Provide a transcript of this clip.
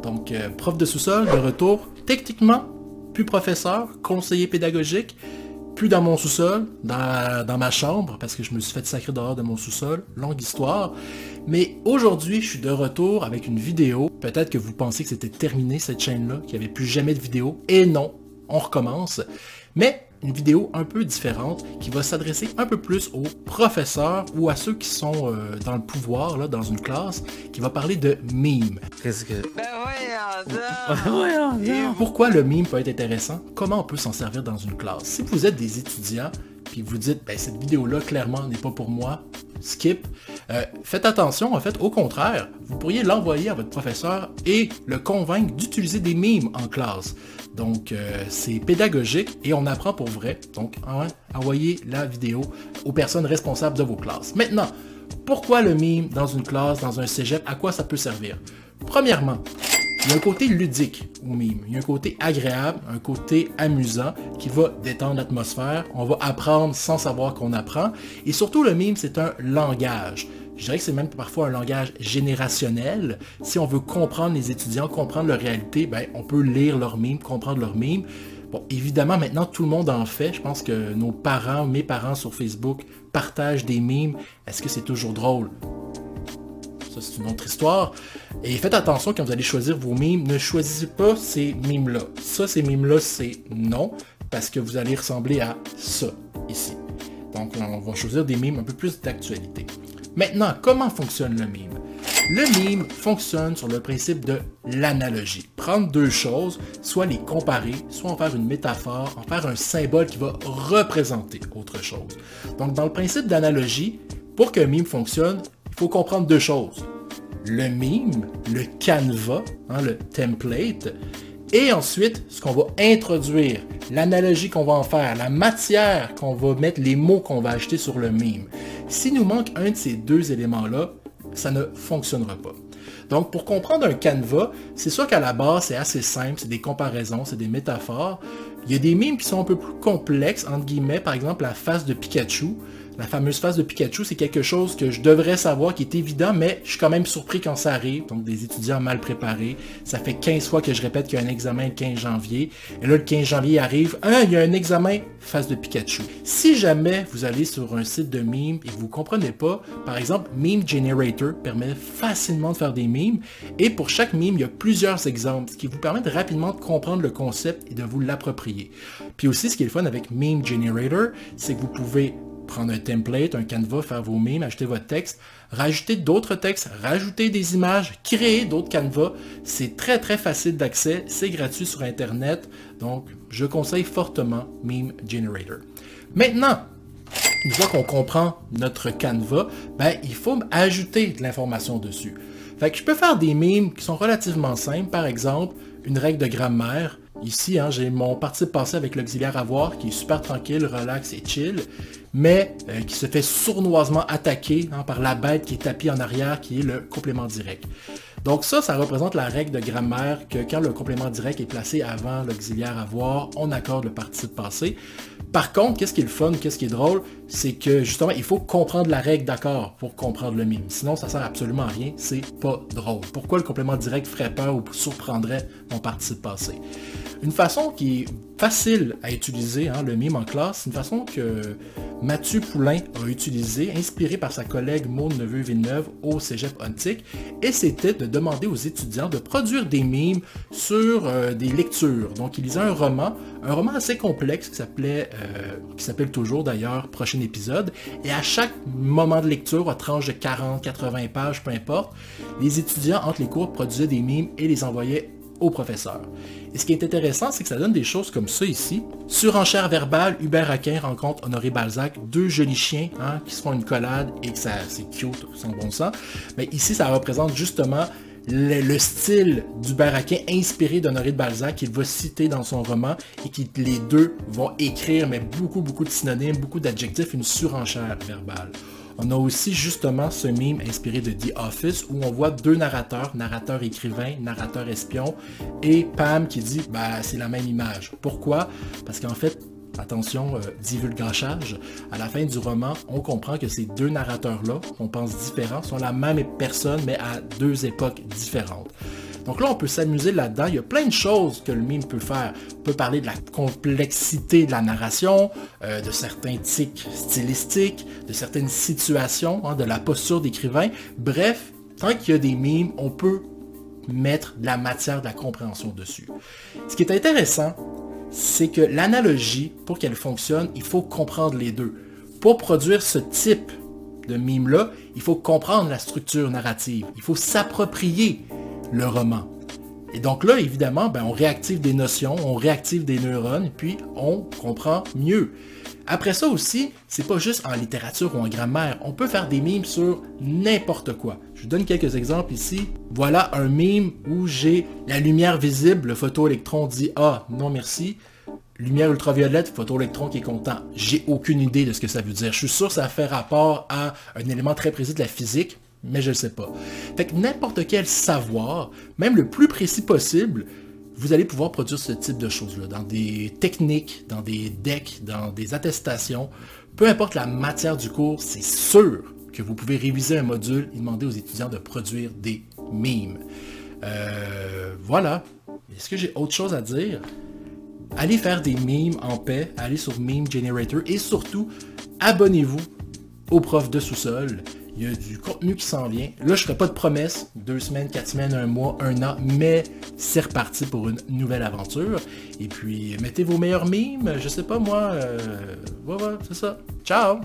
Donc, prof de sous-sol, de retour, techniquement, plus professeur, conseiller pédagogique, plus dans mon sous-sol, dans ma chambre, parce que je me suis fait sacrer dehors de mon sous-sol, longue histoire. Mais aujourd'hui, je suis de retour avec une vidéo. Peut-être que vous pensez que c'était terminé cette chaîne-là, qu'il n'y avait plus jamais de vidéo. Et non, on recommence. Mais une vidéo un peu différente qui va s'adresser un peu plus aux professeurs ou à ceux qui sont dans le pouvoir, là, dans une classe, qui va parler de meme. Qu'est-ce que... Pourquoi le meme peut être intéressant? Comment on peut s'en servir dans une classe? Si vous êtes des étudiants, puis vous dites, ben, cette vidéo-là, clairement, n'est pas pour moi, skip. Faites attention, en fait, au contraire, vous pourriez l'envoyer à votre professeur et le convaincre d'utiliser des mimes en classe. Donc, c'est pédagogique et on apprend pour vrai. Donc, envoyez la vidéo aux personnes responsables de vos classes. Maintenant, pourquoi le mime dans une classe, dans un cégep, à quoi ça peut servir? Premièrement, il y a un côté ludique au mime, il y a un côté agréable, un côté amusant qui va détendre l'atmosphère, on va apprendre sans savoir qu'on apprend, et surtout le mime c'est un langage. Je dirais que c'est même parfois un langage générationnel. Si on veut comprendre les étudiants, comprendre leur réalité, ben, on peut lire leurs mimes, comprendre leurs mimes. Bon, évidemment, maintenant, tout le monde en fait. Je pense que nos parents, mes parents sur Facebook partagent des mimes. Est-ce que c'est toujours drôle? Ça, c'est une autre histoire. Et faites attention quand vous allez choisir vos mimes. Ne choisissez pas ces mimes-là. Ça, ces mimes-là, c'est non, parce que vous allez ressembler à ça, ici. Donc, on va choisir des mimes un peu plus d'actualité. Maintenant, comment fonctionne le mime? Le mime fonctionne sur le principe de l'analogie. Prendre deux choses, soit les comparer, soit en faire une métaphore, en faire un symbole qui va représenter autre chose. Donc, dans le principe d'analogie, pour qu'un mime fonctionne, il faut comprendre deux choses. Le mime, le canevas, le template, et ensuite, ce qu'on va introduire, l'analogie qu'on va en faire, la matière qu'on va mettre, les mots qu'on va ajouter sur le mime. S'il nous manque un de ces deux éléments-là, ça ne fonctionnera pas. Donc, pour comprendre un canevas, c'est sûr qu'à la base, c'est assez simple, c'est des comparaisons, c'est des métaphores. Il y a des mimes qui sont un peu plus complexes, entre guillemets, par exemple la face de Pikachu. La fameuse face de Pikachu, c'est quelque chose que je devrais savoir, qui est évident, mais je suis quand même surpris quand ça arrive. Donc, des étudiants mal préparés. Ça fait 15 fois que je répète qu'il y a un examen le 15 janvier. Et là, le 15 janvier arrive. Il y a un examen face de Pikachu. Si jamais vous allez sur un site de mimes et que vous ne comprenez pas, par exemple, Meme Generator permet facilement de faire des mimes. Et pour chaque mime, il y a plusieurs exemples, ce qui vous permet de rapidement comprendre le concept et de vous l'approprier. Puis aussi, ce qui est le fun avec Meme Generator, c'est que vous pouvez prendre un template, un canevas, faire vos mimes, ajouter votre texte, rajouter d'autres textes, rajouter des images, créer d'autres canevas. C'est très très facile d'accès, c'est gratuit sur Internet, donc je conseille fortement Meme Generator. Maintenant, une fois qu'on comprend notre canevas, ben, il faut ajouter de l'information dessus. Fait que je peux faire des mimes qui sont relativement simples, par exemple, une règle de grammaire. Ici, j'ai mon participe passé avec l'auxiliaire avoir qui est super tranquille, relax et chill, mais qui se fait sournoisement attaquer par la bête qui est tapie en arrière, qui est le complément direct. Donc ça représente la règle de grammaire que quand le complément direct est placé avant l'auxiliaire avoir, on accorde le participe passé. Par contre, qu'est-ce qui est le fun, qu'est-ce qui est drôle, c'est que justement, il faut comprendre la règle d'accord pour comprendre le mime. Sinon, ça sert absolument à rien, c'est pas drôle. Pourquoi le complément direct ferait peur ou surprendrait mon participe passé? Une façon qui est facile à utiliser, le mime en classe, c'est une façon que Mathieu Poulain a utilisée, inspiré par sa collègue Maude Neveu-Villeneuve au Cégep Ontic, et c'était de demander aux étudiants de produire des mimes sur des lectures. Donc, il lisait un roman assez complexe qui s'appelle toujours d'ailleurs, prochain épisode, et à chaque moment de lecture, à tranche de 40, 80 pages, peu importe, les étudiants entre les cours produisaient des mimes et les envoyaient au professeur. Et ce qui est intéressant, c'est que ça donne des choses comme ça ici. Surenchère verbale, Hubert Aquin rencontre Honoré Balzac, deux jolis chiens qui se font une collade et que c'est cute, sans bon sens. Mais ici, ça représente justement le style d'Hubert Aquin inspiré d'Honoré de Balzac qu'il va citer dans son roman et qui les deux vont écrire mais beaucoup de synonymes, beaucoup d'adjectifs, une surenchère verbale. On a aussi justement ce mime inspiré de The Office où on voit deux narrateurs, narrateur écrivain, narrateur espion, et Pam qui dit « c'est la même image ». Pourquoi? Parce qu'en fait, attention, divulgachage, à la fin du roman, on comprend que ces deux narrateurs-là, qu'on pense différents, sont la même personne mais à deux époques différentes. Donc là, on peut s'amuser là-dedans. Il y a plein de choses que le meme peut faire. On peut parler de la complexité de la narration, de certains tics stylistiques, de certaines situations, de la posture d'écrivain. Bref, tant qu'il y a des memes, on peut mettre de la matière, de la compréhension dessus. Ce qui est intéressant, c'est que l'analogie, pour qu'elle fonctionne, il faut comprendre les deux. Pour produire ce type de meme-là, il faut comprendre la structure narrative. Il faut s'approprier le roman. Et donc là, évidemment, on réactive des notions, on réactive des neurones, puis on comprend mieux. Après ça aussi, c'est pas juste en littérature ou en grammaire. On peut faire des memes sur n'importe quoi. Je vous donne quelques exemples ici. Voilà un meme où j'ai la lumière visible, le photoélectron dit « Ah, non merci ». Lumière ultraviolette, photoélectron qui est content. J'ai aucune idée de ce que ça veut dire. Je suis sûr que ça fait rapport à un élément très précis de la physique, mais je ne le sais pas. Fait que n'importe quel savoir, même le plus précis possible, vous allez pouvoir produire ce type de choses-là, dans des techniques, dans des decks, dans des attestations. Peu importe la matière du cours, c'est sûr que vous pouvez réviser un module et demander aux étudiants de produire des memes. Voilà. Est-ce que j'ai autre chose à dire? Allez faire des memes en paix, allez sur Meme Generator et surtout, abonnez-vous au prof de sous-sol. Il y a du contenu qui s'en vient. Là, je ne ferai pas de promesses, 2 semaines, 4 semaines, 1 mois, 1 an, mais c'est reparti pour une nouvelle aventure. Et puis, mettez vos meilleurs memes, je sais pas moi, ouais, c'est ça. Ciao!